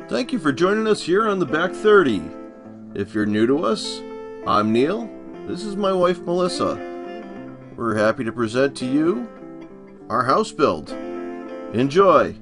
Thank you for joining us here on the Back 30. If you're new to us, I'm Neil. This is my wife Melissa. We're happy to present to you our house build. Enjoy!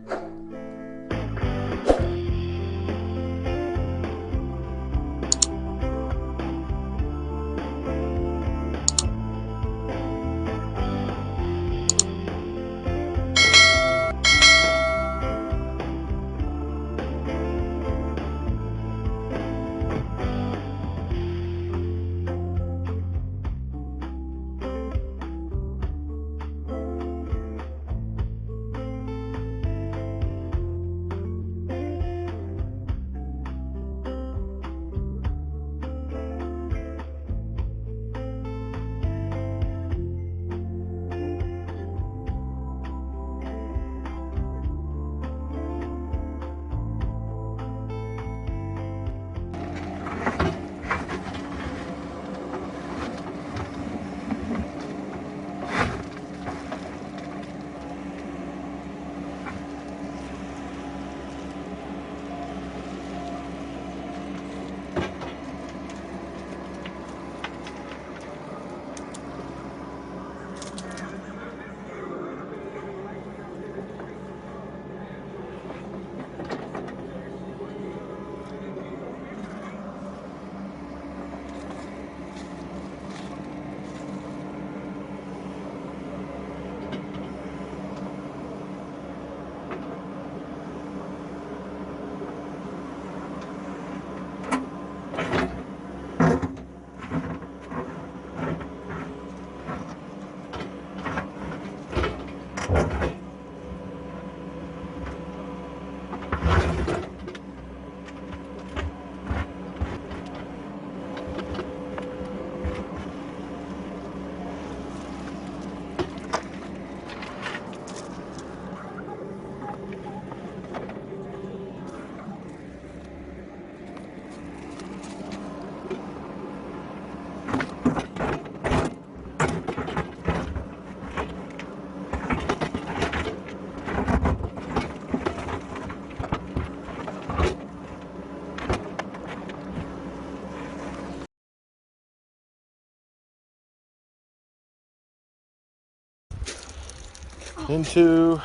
Into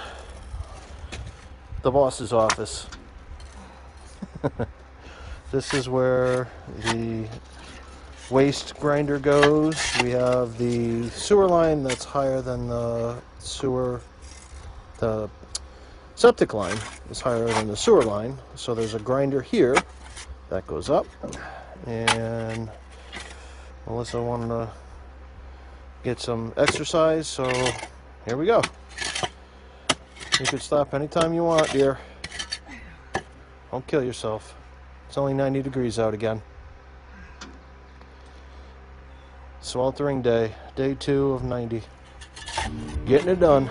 the boss's office. This is where the waste grinder goes. We have the sewer line that's higher than the septic line is higher than the sewer line. So there's a grinder here that goes up. And Melissa wanted to get some exercise, so here we go. You can stop anytime you want, dear. Don't kill yourself. It's only 90 degrees out again. Sweltering day. Day 2 of 90. Getting it done.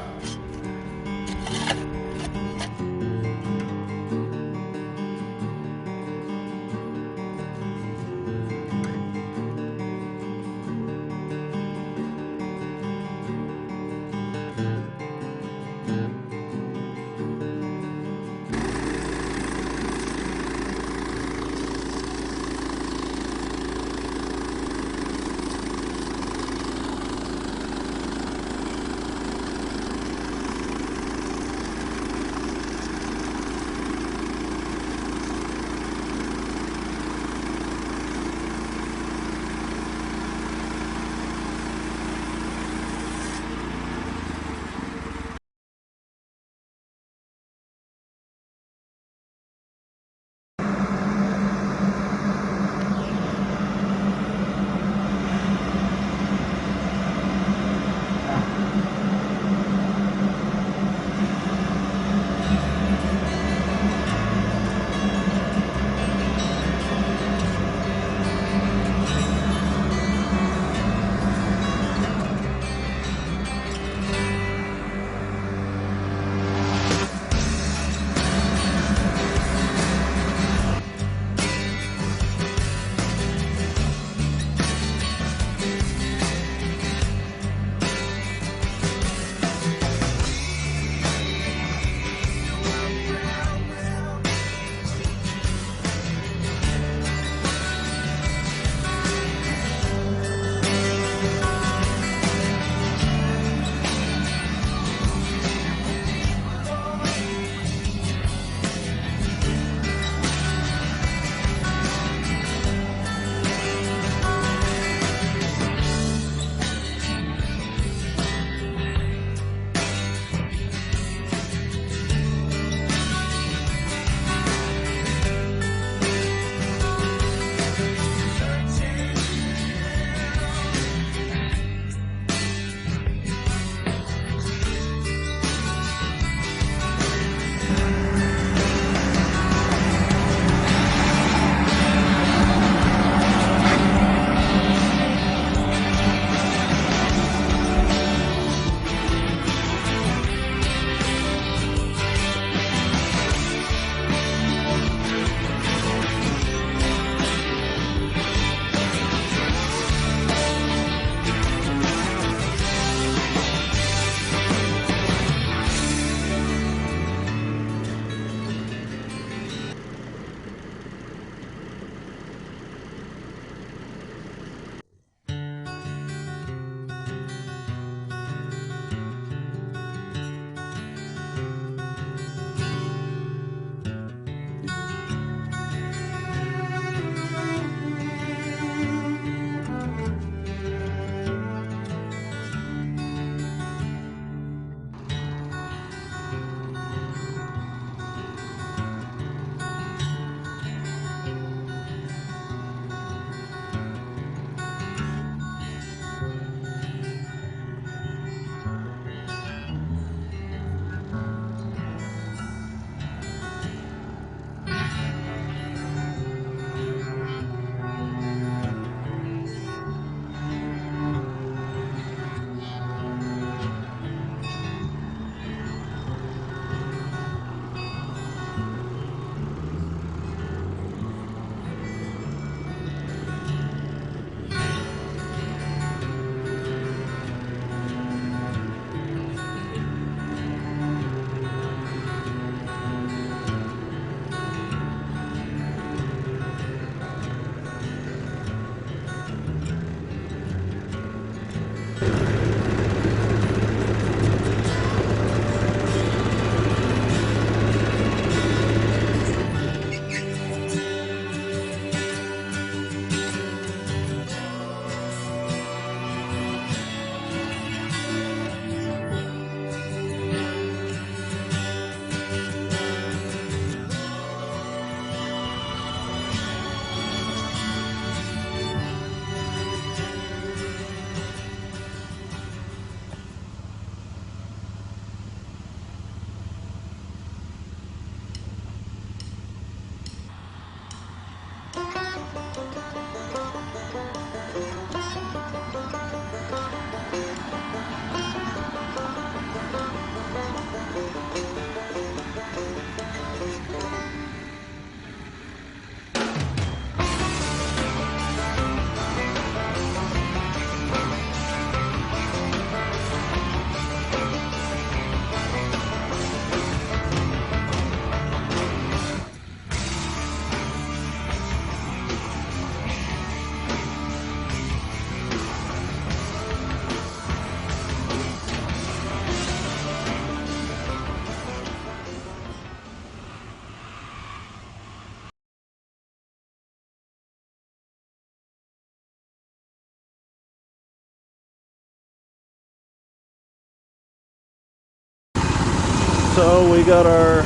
So we got our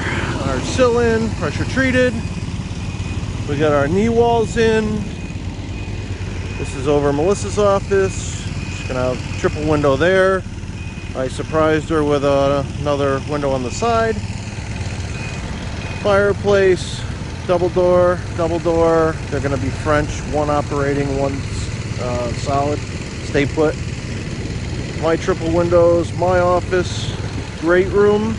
sill in, pressure treated. We got our knee walls in. This is over Melissa's office. She's gonna have triple window there. I surprised her with another window on the side. Fireplace, double door. They're gonna be French, one operating, one solid, stay put. My triple windows, my office, great room.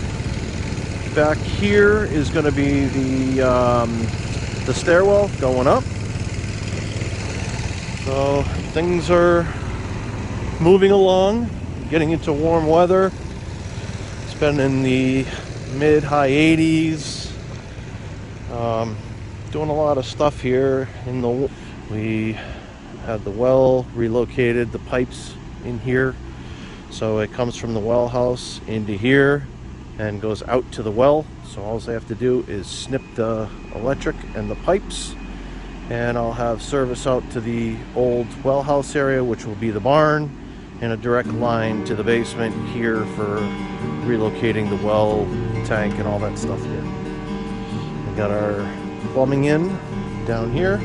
Back here is gonna be the stairwell going up. So things are moving along, getting into warm weather. It's been in the mid-high 80s. Doing a lot of stuff here. We had the well relocated, the pipes in here. So it comes from the well house into here and goes out to the well. So all I have to do is snip the electric and the pipes, and I'll have service out to the old well house area, which will be the barn, and a direct line to the basement here for relocating the well tank and all that stuff here. We got our plumbing in down here.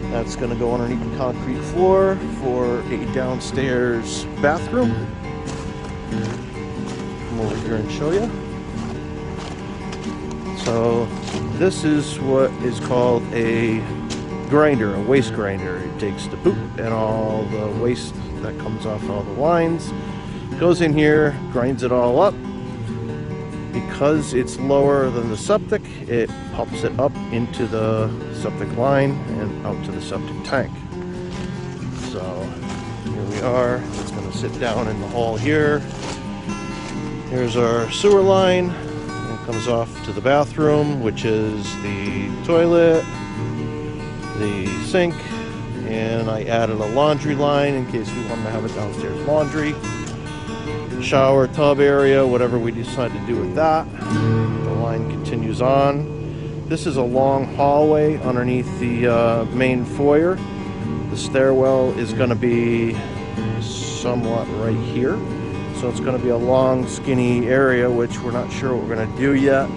That's going to go underneath the concrete floor for a downstairs bathroom. Come over here and show you. So this is what is called a grinder, a waste grinder. It takes the poop and all the waste that comes off all the lines, goes in here, grinds it all up. Because it's lower than the septic, it pumps it up into the septic line and out to the septic tank. So here we are. It's going to sit down in the hall here. Here's our sewer line. It comes off to the bathroom, which is the toilet, the sink, and I added a laundry line in case we wanted to have a downstairs laundry. Shower, tub area, whatever we decide to do with that. The line continues on. This is a long hallway underneath the main foyer. The stairwell is going to be somewhat right here. So it's going to be a long, skinny area, which we're not sure what we're going to do yet.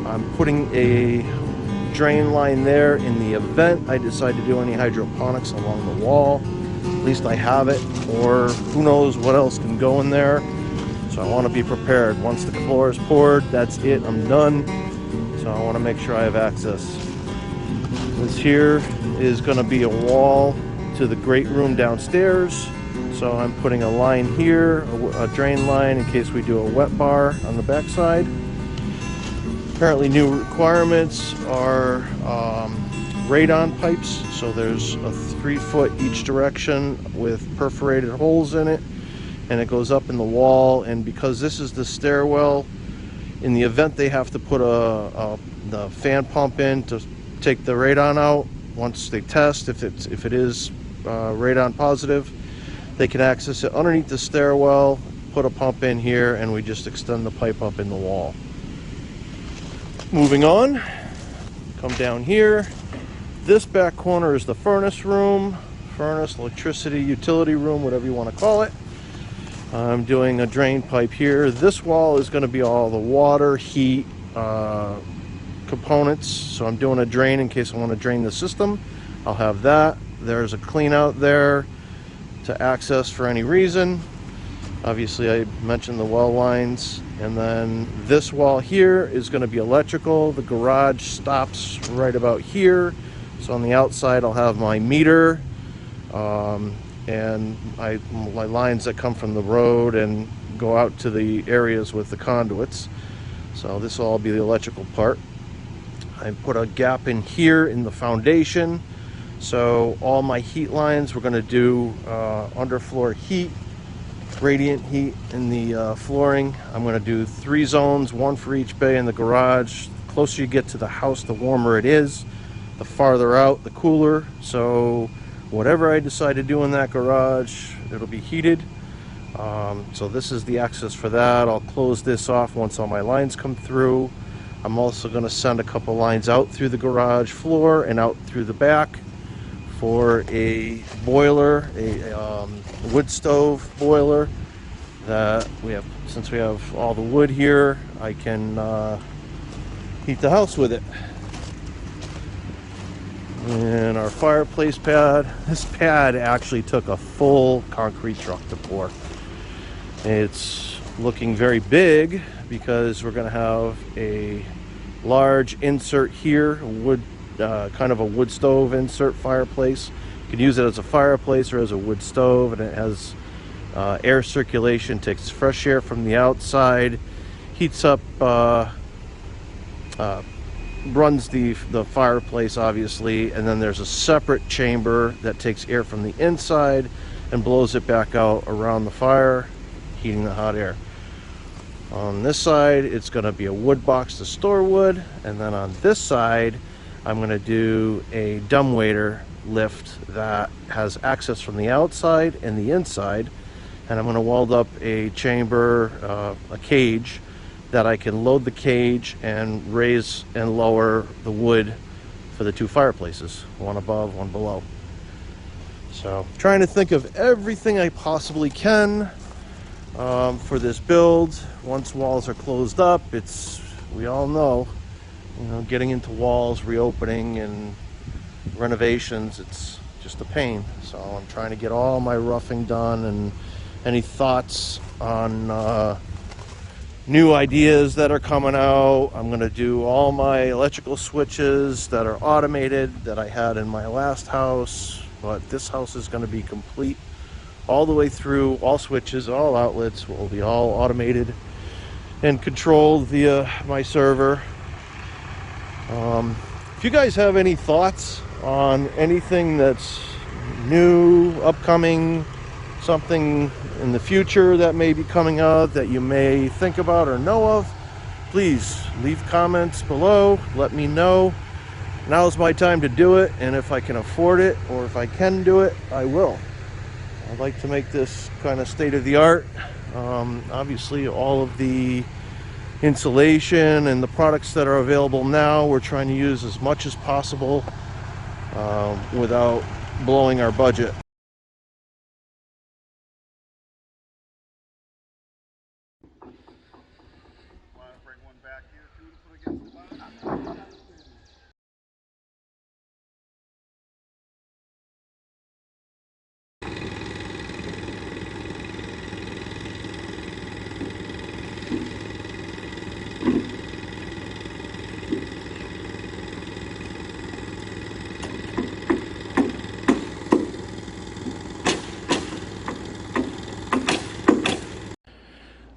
I'm putting a drain line there in the event I decide to do any hydroponics along the wall. At least I have it, or who knows what else can go in there. So I want to be prepared. Once the floor is poured, that's it, I'm done. So I want to make sure I have access. This here is going to be a wall to the great room downstairs. So I'm putting a line here, a drain line in case we do a wet bar on the backside. Apparently new requirements are radon pipes. So there's a 3-foot each direction with perforated holes in it, and it goes up in the wall. And because this is the stairwell, in the event they have to put the fan pump in to take the radon out, once they test if it is radon positive, they can access it underneath the stairwell, put a pump in here, and we just extend the pipe up in the wall. Moving on, come down here. This back corner is the furnace room, electricity, utility room, whatever you want to call it. I'm doing a drain pipe here. This wall is going to be all the water, heat, components. So I'm doing a drain in case I want to drain the system. I'll have that. There's a clean out there to access for any reason. Obviously I mentioned the well lines. And then this wall here is going to be electrical. The garage stops right about here. So on the outside I'll have my meter and my lines that come from the road and go out to the areas with the conduits. So this will all be the electrical part. I put a gap in here in the foundation. So all my heat lines, we're going to do underfloor heat, radiant heat in the flooring. I'm going to do 3 zones, 1 for each bay in the garage. The closer you get to the house, the warmer it is. The farther out, the cooler. So whatever I decide to do in that garage, it'll be heated. So this is the access for that. I'll close this off once all my lines come through. I'm also going to send a couple lines out through the garage floor and out through the back for a boiler, a wood stove boiler. that we have, since we have all the wood here, I can heat the house with it. And our fireplace pad, this pad actually took a full concrete truck to pour. It's looking very big because we're going to have a large insert here, wood, kind of a wood stove insert fireplace. You can use it as a fireplace or as a wood stove, and it has air circulation, takes fresh air from the outside, heats up, runs the fireplace obviously, and then there's a separate chamber that takes air from the inside and blows it back out around the fire, heating the hot air. On this side it's going to be a wood box to store wood, and then on this side I'm going to do a dumbwaiter lift that has access from the outside and the inside, and I'm going to weld up a chamber, a cage, that I can load the cage and raise and lower the wood for the two fireplaces, one above, one below. So trying to think of everything I possibly can for this build. Once walls are closed up, it's, we all know, getting into walls, reopening and renovations, it's just a pain. So I'm trying to get all my roughing done, and any thoughts on new ideas that are coming out. I'm going to do all my electrical switches that are automated that I had in my last house, but this house is going to be complete all the way through. All switches, all outlets will be all automated and controlled via my server. If you guys have any thoughts on anything that's new, upcoming, something in the future that may be coming out that you may think about or know of, please leave comments below. Let me know. Now's my time to do it, and if I can afford it or if I can do it, I will. I'd like to make this kind of state-of-the-art. Obviously all of the insulation and the products that are available now, we're trying to use as much as possible without blowing our budget.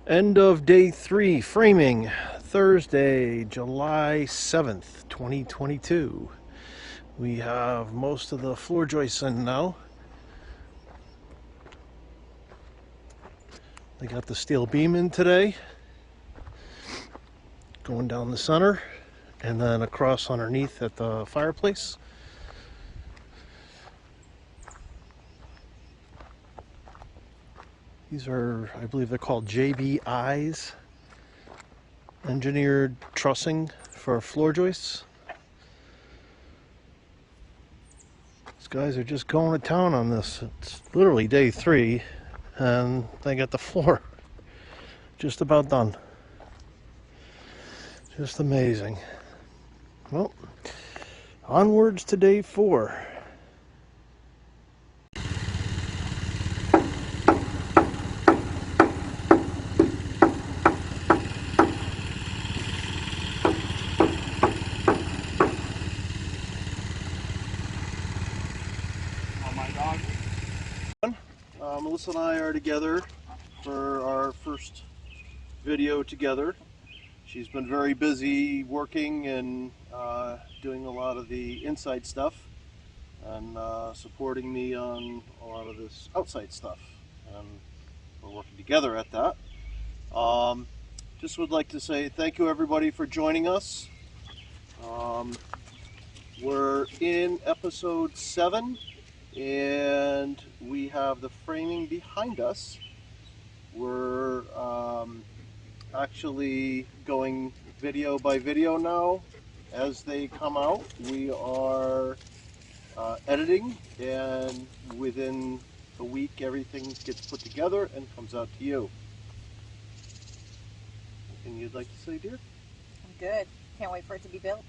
End of day 3 framing, Thursday, July 7th, 2022. We have most of the floor joists in now. They got the steel beam in today, going down the center, and then across underneath at the fireplace. These are, I believe they're called JBIs, engineered trussing for floor joists. These guys are just going to town on this. It's literally day 3, and they got the floor just about done. Just amazing. Well, onwards to day 4. Melissa and I are together for our first video together. She's been very busy working and doing a lot of the inside stuff, and supporting me on a lot of this outside stuff, and we're working together at that. Just would like to say thank you everybody for joining us. We're in episode 7, and we have the framing behind us. We're actually going video by video now as they come out. We are editing, and within a week everything gets put together and comes out to you. Anything you'd like to say, dear? I'm good. Can't wait for it to be built.